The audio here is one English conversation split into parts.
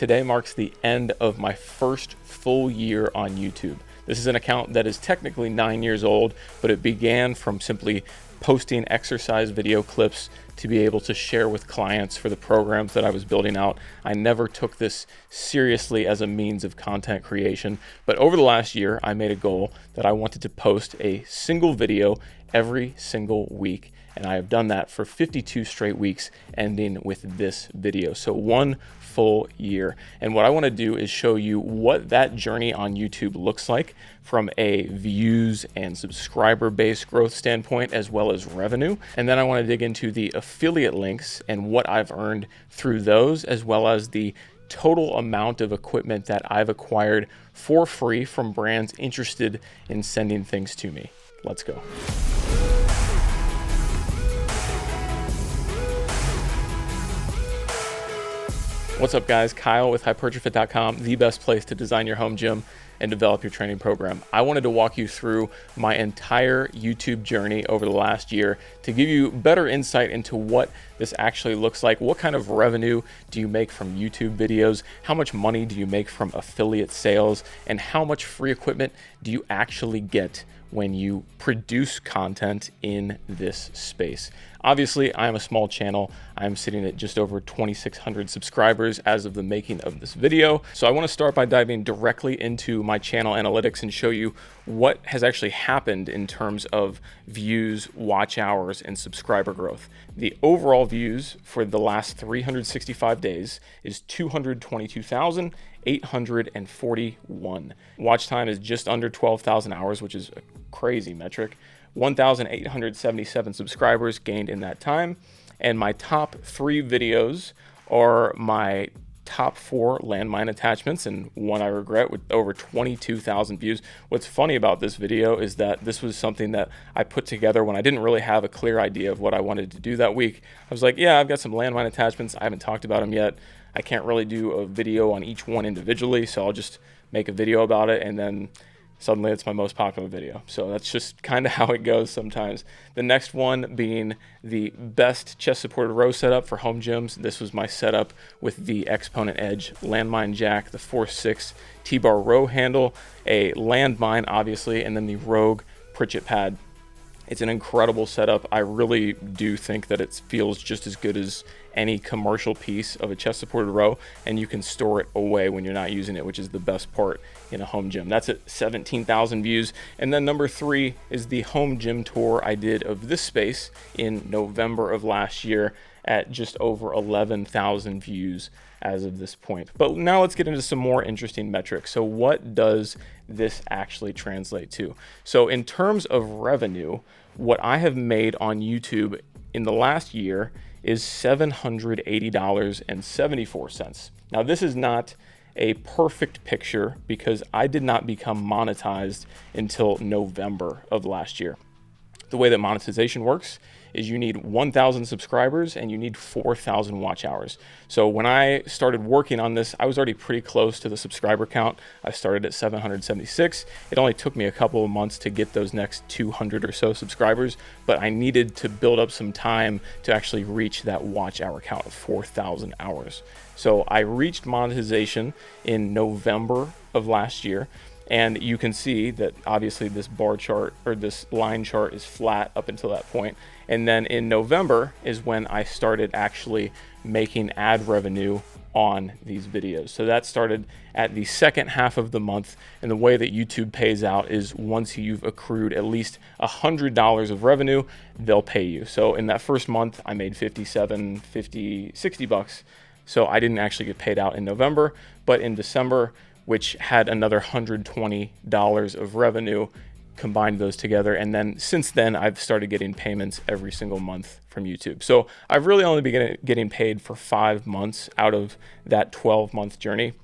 today marks the end of my first full year on YouTube. This is an account that is technically 9 years old, but it began from simply posting exercise video clips to be able to share with clients for the programs that I was building out. I never took this seriously as a means of content creation, but over the last year, I made a goal that I wanted to post a single video every single week. And I have done that for 52 straight weeks, ending with this video. So 1 full year. And what I want to do is show you what that journey on YouTube looks like from a views and subscriber base growth standpoint, as well as revenue. And then I want to dig into the affiliate links and what I've earned through those, as well as the total amount of equipment that I've acquired for free from brands interested in sending things to me. Let's go. What's up, guys? Kyle with HypertroFit.com, the best place to design your home gym and develop your training program. I wanted to walk you through my entire YouTube journey over the last year to give you better insight into what this actually looks like. What kind of revenue do you make from YouTube videos? How much money do you make from affiliate sales? And how much free equipment do you actually get when you produce content in this space? Obviously, I am a small channel. I'm sitting at just over 2,600 subscribers as of the making of this video. So I want to start by diving directly into my channel analytics and show you what has actually happened in terms of views, watch hours, and subscriber growth. The overall views for the last 365 days is 222,841. Watch time is just under 12,000 hours, which is a crazy metric. 1,877 subscribers gained in that time. And my top 3 videos are my top 4 landmine attachments, and one I regret, with over 22,000 views. What's funny about this video is that this was something that I put together when I didn't really have a clear idea of what I wanted to do that week. I was like, yeah, I've got some landmine attachments. I haven't talked about them yet. I can't really do a video on each one individually, so I'll just make a video about it, and then suddenly it's my most popular video. So that's just kind of how it goes sometimes. The next one being the best chest supported row setup for home gyms. This was my setup with the Exponent Edge landmine jack, the Force 6 T-bar row handle, a landmine obviously, and then the Rogue Pritchett pad. It's an incredible setup. I really do think that it feels just as good as any commercial piece of a chest supported row, and you can store it away when you're not using it, which is the best part in a home gym. That's at 17,000 views. And then number 3 is the home gym tour I did of this space in November of last year at just over 11,000 views as of this point. But now let's get into some more interesting metrics. So what does this actually translate to? So in terms of revenue, what I have made on YouTube in the last year is $780.74. Now, this is not a perfect picture because I did not become monetized until November of last year. The way that monetization works is you need 1,000 subscribers and you need 4,000 watch hours. So when I started working on this, I was already pretty close to the subscriber count. I started at 776. It only took me a couple of months to get those next 200 or so subscribers, but I needed to build up some time to actually reach that watch hour count of 4,000 hours. So I reached monetization in November of last year. And you can see that obviously this bar chart or this line chart is flat up until that point. And then in November is when I started actually making ad revenue on these videos. So that started at the second half of the month. And the way that YouTube pays out is once you've accrued at least $100 of revenue, they'll pay you. So in that first month, I made 57, 50, 60 bucks. So I didn't actually get paid out in November, but in December, which had another $120 of revenue, combined those together. And then since then, I've started getting payments every single month from YouTube. So I've really only been getting paid for 5 months out of that 12-month journey.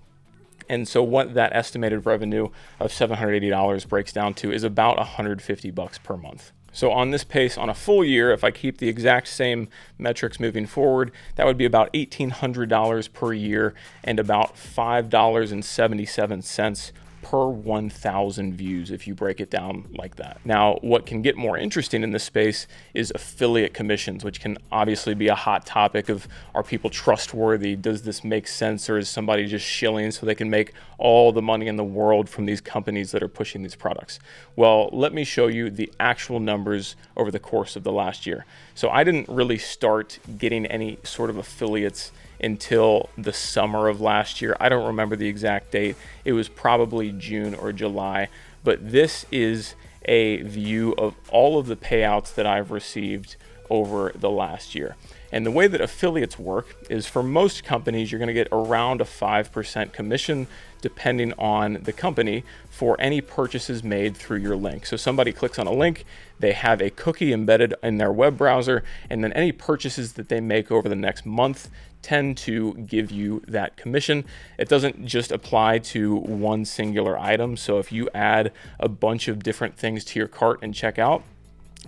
And so what that estimated revenue of $780 breaks down to is about 150 bucks per month. So on this pace, on a full year, if I keep the exact same metrics moving forward, that would be about $1,800 per year and about $5.77 per 1,000 views if you break it down like that. Now, what can get more interesting in this space is affiliate commissions, which can obviously be a hot topic of, are people trustworthy? Does this make sense? Or is somebody just shilling so they can make all the money in the world from these companies that are pushing these products? Well, let me show you the actual numbers over the course of the last year. So I didn't really start getting any sort of affiliates until the summer of last year. I don't remember the exact date. It was probably June or July, but this is a view of all of the payouts that I've received over the last year. And the way that affiliates work is, for most companies, you're going to get around a 5% commission depending on the company for any purchases made through your link. So somebody clicks on a link, they have a cookie embedded in their web browser, and then any purchases that they make over the next month tend to give you that commission. It doesn't just apply to one singular item. So if you add a bunch of different things to your cart and check out,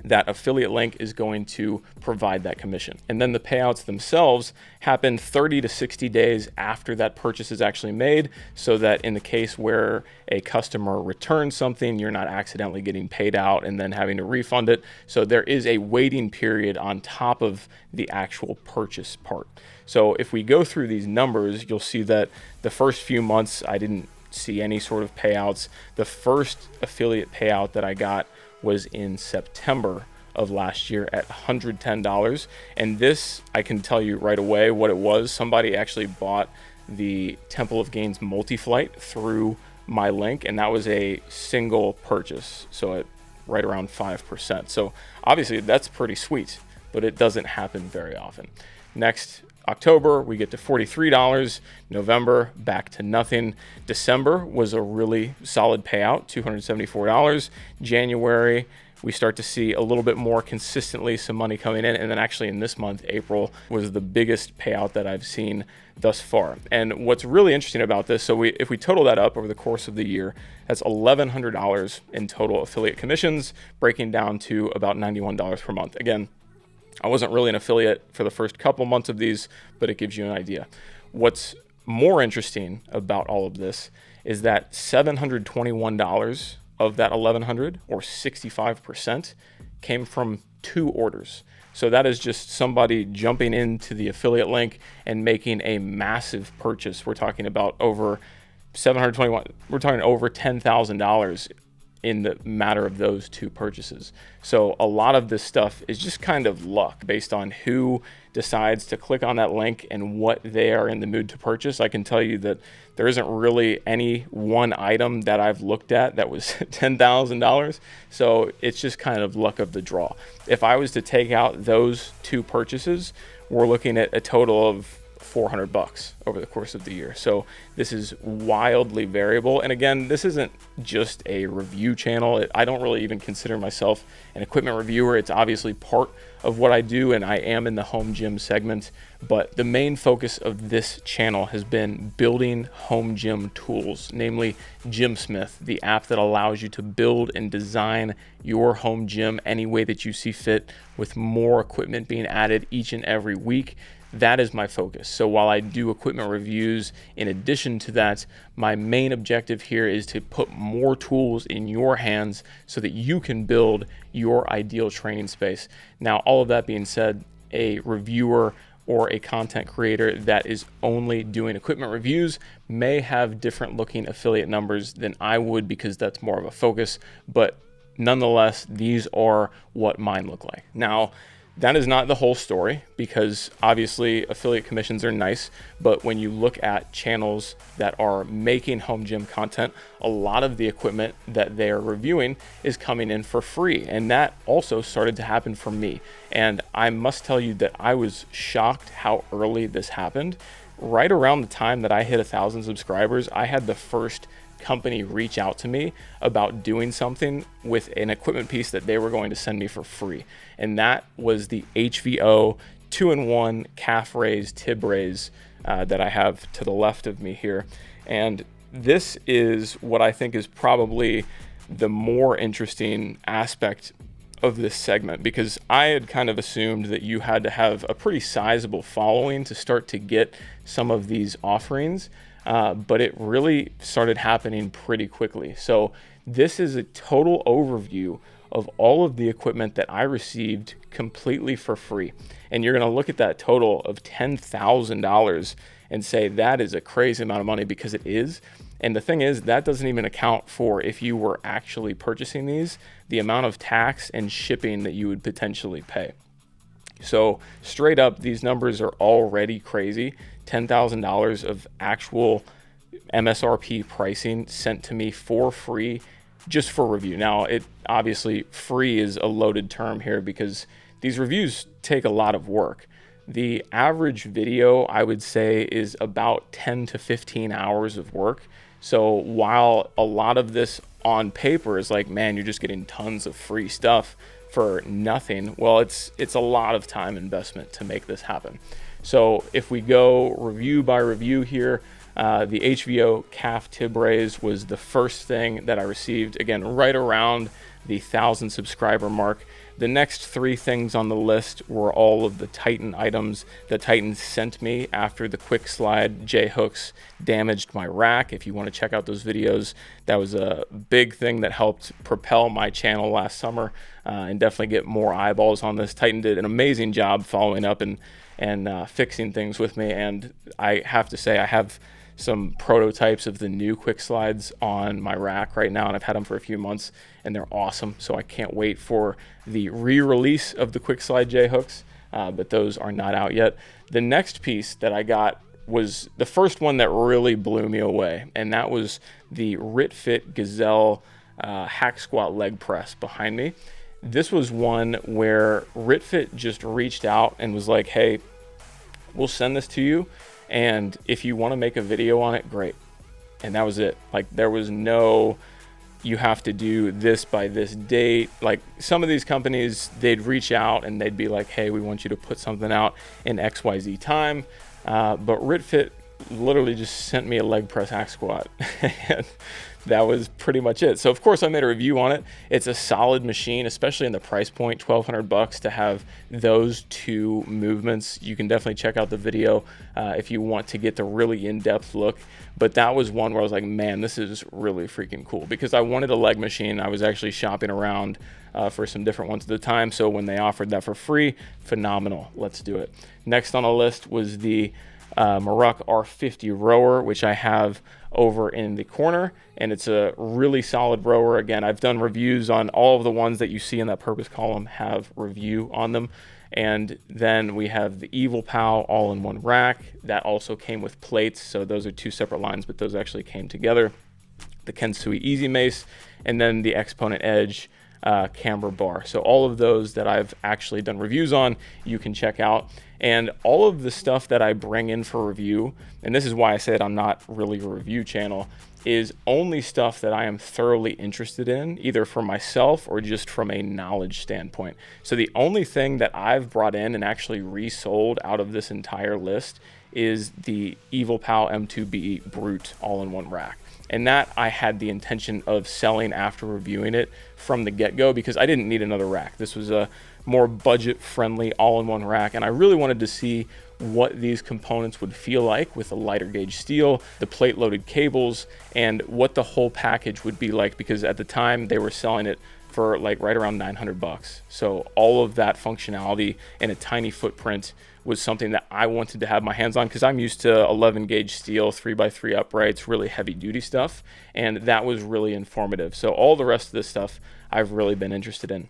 that affiliate link is going to provide that commission. And then the payouts themselves happen 30 to 60 days after that purchase is actually made, so that in the case where a customer returns something, you're not accidentally getting paid out and then having to refund it. So there is a waiting period on top of the actual purchase part. So if we go through these numbers, you'll see that the first few months I didn't see any sort of payouts. The first affiliate payout that I got was in September of last year at $110. And this, I can tell you right away what it was. Somebody actually bought the Temple of Gains multi-flight through my link, and that was a single purchase. So at right around 5%. So obviously that's pretty sweet, but it doesn't happen very often. Next, October, we get to $43. November, back to nothing. December was a really solid payout, $274. January, we start to see a little bit more consistently some money coming in. And then actually in this month, April, was the biggest payout that I've seen thus far. And what's really interesting about this, so if we total that up over the course of the year, that's $1,100 in total affiliate commissions, breaking down to about $91 per month. Again, I wasn't really an affiliate for the first couple months of these, but it gives you an idea. What's more interesting about all of this is that $721 of that $1,100, or 65%, came from 2 orders. So that is just somebody jumping into the affiliate link and making a massive purchase. We're talking about over $721. We're talking over $10,000 in the matter of those 2 purchases. So a lot of this stuff is just kind of luck based on who decides to click on that link and what they are in the mood to purchase. I can tell you that there isn't really any one item that I've looked at that was $10,000. So it's just kind of luck of the draw. If I was to take out those 2 purchases, we're looking at a total of $400 over the course of the year. So this is wildly variable. And again, this isn't just a review channel. I don't really even consider myself an equipment reviewer. It's obviously part of what I do, and I am in the home gym segment. But the main focus of this channel has been building home gym tools, namely GymSmith, the app that allows you to build and design your home gym any way that you see fit, with more equipment being added each and every week. That is my focus. So while I do equipment reviews, in addition to that, my main objective here is to put more tools in your hands so that you can build your ideal training space. Now, all of that being said, a reviewer or a content creator that is only doing equipment reviews may have different looking affiliate numbers than I would, because that's more of a focus. But nonetheless, these are what mine look like. Now, that is not the whole story, because obviously affiliate commissions are nice, but when you look at channels that are making home gym content, a lot of the equipment that they are reviewing is coming in for free. And that also started to happen for me. And I must tell you that I was shocked how early this happened. Right around the time that I hit 1,000 subscribers, I had the first company reach out to me about doing something with an equipment piece that they were going to send me for free. And that was the HVO 2-in-1 calf raise, tib raise that I have to the left of me here. And this is what I think is probably the more interesting aspect of this segment, because I had kind of assumed that you had to have a pretty sizable following to start to get some of these offerings. but it really started happening pretty quickly. So this is a total overview of all of the equipment that I received completely for free. And you're going to look at that total of $10,000 and say that is a crazy amount of money, because it is. And the thing is, that doesn't even account for, if you were actually purchasing these, the amount of tax and shipping that you would potentially pay. So straight up, these numbers are already crazy. $10,000 of actual MSRP pricing sent to me for free, just for review. Now, it obviously, free is a loaded term here because these reviews take a lot of work. The average video, I would say, is about 10 to 15 hours of work. So while a lot of this on paper is like, man, you're just getting tons of free stuff for nothing, well, it's a lot of time investment to make this happen. So if we go review by review here, the HVO calf tib raise was the first thing that I received, again, right around the 1,000 subscriber mark. The next three things on the list were all of the Titan items that Titan sent me after the quick slide J-hooks damaged my rack. If you want to check out those videos, that was a big thing that helped propel my channel last summer, and definitely get more eyeballs on this. Titan did an amazing job following up and fixing things with me. And I have to say, I have some prototypes of the new quick slides on my rack right now, and I've had them for a few months and they're awesome. So I can't wait for the re-release of the quick slide J hooks, but those are not out yet. The next piece that I got was the first one that really blew me away, and that was the RitFit Gazelle hack squat leg press behind me. This was one where RitFit just reached out and was like, hey, we'll send this to you, and if you want to make a video on it, great. And that was it. Like, there was no, you have to do this by this date. Like, some of these companies, they'd reach out and they'd be like, hey, we want you to put something out in XYZ time. But RitFit literally just sent me a leg press hack squat. And that was pretty much it. So of course I made a review on it. It's a solid machine, especially in the price point, $1,200 to have those two movements. You can definitely check out the video if you want to get the really in-depth look. But that was one where I was like, man, this is really freaking cool, because I wanted a leg machine. I was actually shopping around for some different ones at the time. So when they offered that for free, phenomenal, let's do it. Next on the list was the Maruk R50 rower, which I have over in the corner, and it's a really solid rower. Again, I've done reviews on all of the ones that you see in that purpose column, have review on them. And then we have the Evil Pal all-in-one rack that also came with plates, so those are two separate lines, but those actually came together. The Kensui Easy Mace, and then the Exponent Edge camber bar. So all of those that I've actually done reviews on, you can check out. And all of the stuff that I bring in for review, and this is why I said I'm not really a review channel, is only stuff that I am thoroughly interested in, either for myself or just from a knowledge standpoint. So the only thing that I've brought in and actually resold out of this entire list is the Evil Pal M2B Brute all-in-one rack. And that I had the intention of selling after reviewing it from the get-go, because I didn't need another rack. This was a more budget-friendly all-in-one rack, and I really wanted to see what these components would feel like with a lighter gauge steel, the plate-loaded cables, and what the whole package would be like, because at the time they were selling it for like right around $900. So all of that functionality and a tiny footprint was something that I wanted to have my hands on, because I'm used to 11 gauge steel, 3x3 uprights, really heavy duty stuff, and that was really informative. So all the rest of this stuff I've really been interested in.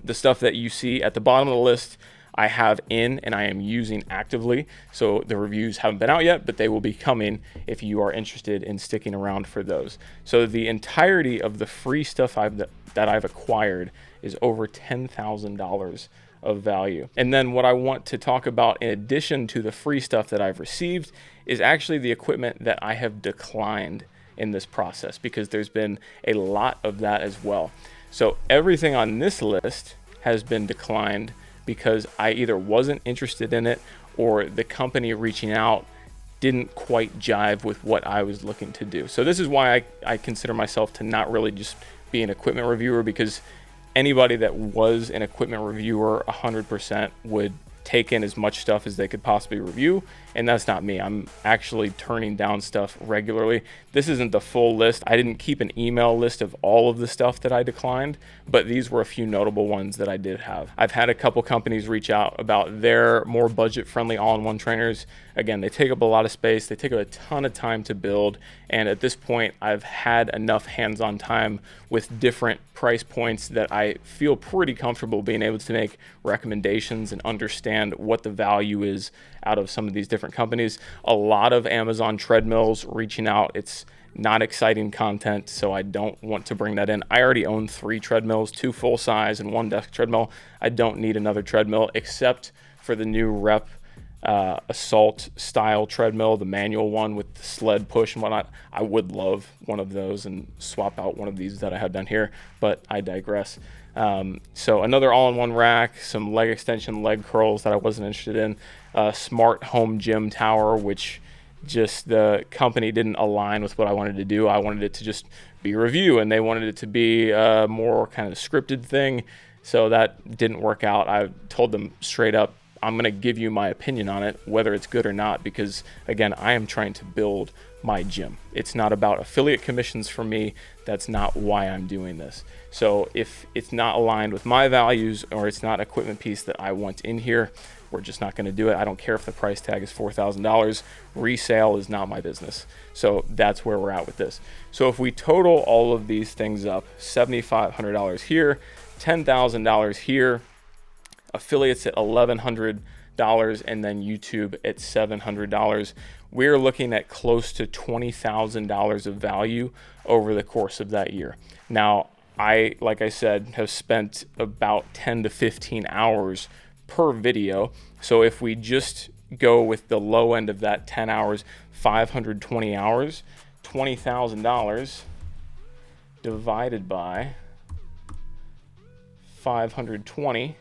The stuff that you see at the bottom of the list, I have in and I am using actively. So the reviews haven't been out yet, but they will be coming if you are interested in sticking around for those. So the entirety of the free stuff that I've acquired is over $10,000 of value. And then what I want to talk about in addition to the free stuff that I've received is actually the equipment that I have declined in this process, because there's been a lot of that as well. So everything on this list has been declined because I either wasn't interested in it, or the company reaching out didn't quite jive with what I was looking to do. So this is why I consider myself to not really just be an equipment reviewer, because anybody that was an equipment reviewer 100% would take in as much stuff as they could possibly review, and that's not me. I'm actually turning down stuff regularly. This isn't the full list. I didn't keep an email list of all of the stuff that I declined, but these were a few notable ones that I did have. I've had a couple companies reach out about their more budget-friendly all-in-one trainers. Again, they take up a lot of space, they take up a ton of time to build, and at this point, I've had enough hands-on time with different price points that I feel pretty comfortable being able to make recommendations and understand what the value is out of some of these different companies. A lot of Amazon treadmills reaching out. It's not exciting content, so I don't want to bring that in. I already own 3 treadmills, 2 full size and 1 desk treadmill. I don't need another treadmill except for the new Rep assault style treadmill, the manual one with the sled push and whatnot. I would love one of those and swap out one of these that I have down here, but I digress. So another all-in-one rack, some leg extension, leg curls that I wasn't interested in, smart home gym tower, which just the company didn't align with what I wanted to do. I wanted it to just be a review, and they wanted it to be a more kind of scripted thing. So that didn't work out. I told them straight up, I'm going to give you my opinion on it, whether it's good or not, because again, I am trying to build my gym. It's not about affiliate commissions for me. That's not why I'm doing this. So if it's not aligned with my values, or it's not an equipment piece that I want in here, we're just not going to do it. I don't care if the price tag is $4,000. Resale is not my business. So that's where we're at with this. So if we total all of these things up, $7,500 here, $10,000 here, affiliates at $1,100, and then YouTube at $700, we're looking at close to $20,000 of value over the course of that year. Now, like I said, have spent about 10 to 15 hours per video. So if we just go with the low end of that 10 hours, 520 hours, $20,000 divided by 520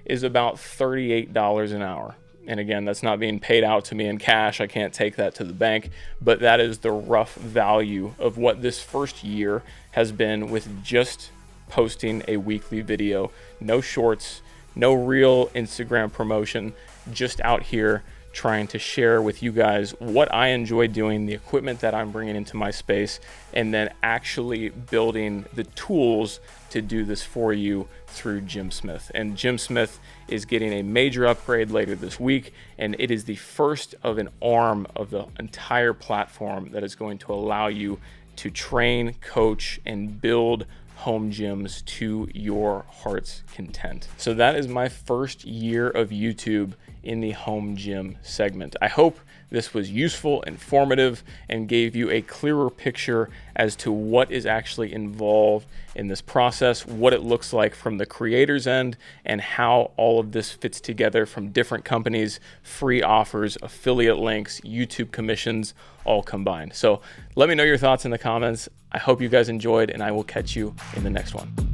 is about $38 an hour. And again, that's not being paid out to me in cash. I can't take that to the bank, but that is the rough value of what this first year has been with just posting a weekly video. No shorts, no real Instagram promotion, just out here trying to share with you guys what I enjoy doing, the equipment that I'm bringing into my space, and then actually building the tools to do this for you through GymSmith. And GymSmith is getting a major upgrade later this week, and it is the first of an arm of the entire platform that is going to allow you to train, coach, and build home gyms to your heart's content. So that is my first year of YouTube in the home gym segment. I hope this was useful, informative, and gave you a clearer picture as to what is actually involved in this process, what it looks like from the creator's end, and how all of this fits together from different companies, free offers, affiliate links, YouTube commissions, all combined. So let me know your thoughts in the comments. I hope you guys enjoyed, and I will catch you in the next one.